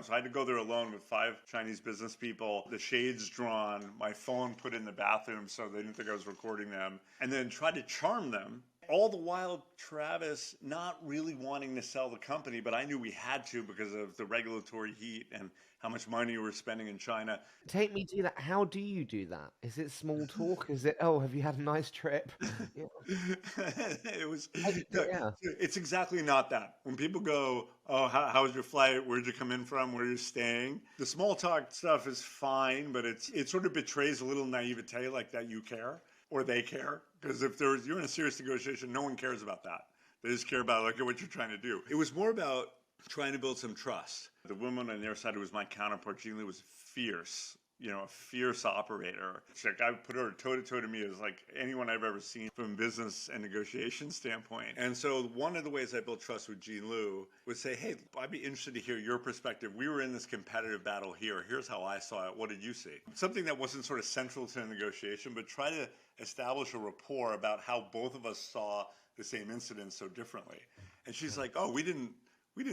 So I had to go there alone with 5 Chinese business people, the shades drawn, my phone put in the bathroom so they didn't think I was recording them, and then try to charm them. All the while, Travis not really wanting to sell the company, but I knew we had to because of the regulatory heat and how much money we were spending in China. Take me to that. How do you do that? Is it small talk? Is it, oh, have you had a nice trip? Yeah. It was, no, Yeah. it's exactly not that. When people go, oh, how was your flight? Where'd you come in from? Where are you staying? The small talk stuff is fine, but it sort of betrays a little naivete, like that you care or they care. Because if you're in a serious negotiation, no one cares about that. They just care about like what you're trying to do. It was more about trying to build some trust. The woman on their side who was my counterpart, Jean Liu, was fierce. A fierce operator. Like, I put her toe to toe to me as like anyone I've ever seen from a business and negotiation standpoint. And so one of the ways I built trust with Jean Liu was say, hey, I'd be interested to hear your perspective. We were in this competitive battle here. Here's how I saw it. What did you see? Something that wasn't sort of central to the negotiation, but try to establish a rapport about how both of us saw the same incident so differently. And she's like, oh, we didn't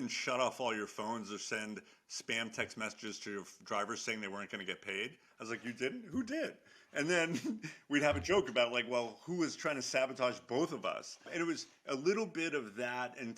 shut off all your phones or send spam text messages to your drivers saying they weren't going to get paid. I was like, you didn't? Who did? And then we'd have a joke about like, well, who was trying to sabotage both of us? And it was a little bit of that and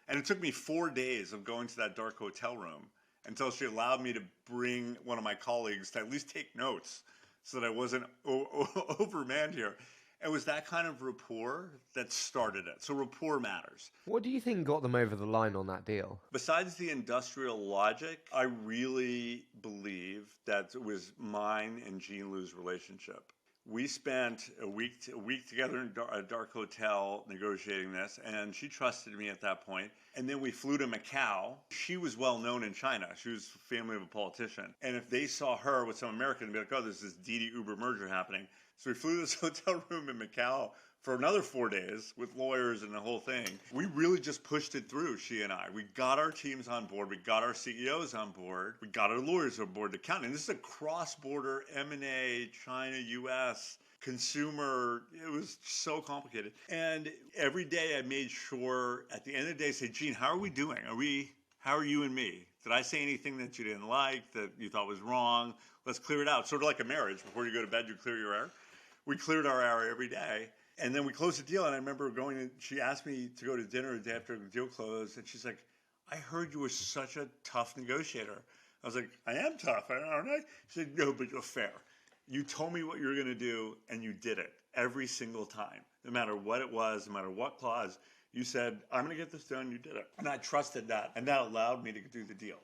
it took me 4 days of going to that dark hotel room until she allowed me to bring one of my colleagues to at least take notes so that I wasn't overmanned here. It was that kind of rapport that started it. So rapport matters. What do you think got them over the line on that deal? Besides the industrial logic, I really believe that it was mine and Jean Liu's relationship. We spent a week together in a dark hotel negotiating this, and she trusted me at that point. And then we flew to Macau. She was well known in China. She was family of a politician. And if they saw her with some American, they'd be like, oh, there's this DiDi Uber merger happening. So we flew to this hotel room in Macau for another 4 days with lawyers and the whole thing. We really just pushed it through, she and I. We got our teams on board. We got our CEOs on board. We got our lawyers on board to count. And this is a cross-border M&A, China, U.S., consumer. It was so complicated. And every day I made sure at the end of the day, say, Jean, how are we doing? How are you and me? Did I say anything that you didn't like, that you thought was wrong? Let's clear it out. Sort of like a marriage. Before you go to bed, you clear your air. We cleared our air every day. And then we closed the deal, and I remember she asked me to go to dinner the day after the deal closed, and she's like, I heard you were such a tough negotiator. I was like, I am tough, aren't I? She said, no, but you're fair. You told me what you were going to do, and you did it every single time. No matter what it was, no matter what clause, you said, I'm going to get this done, you did it. And I trusted that, and that allowed me to do the deal.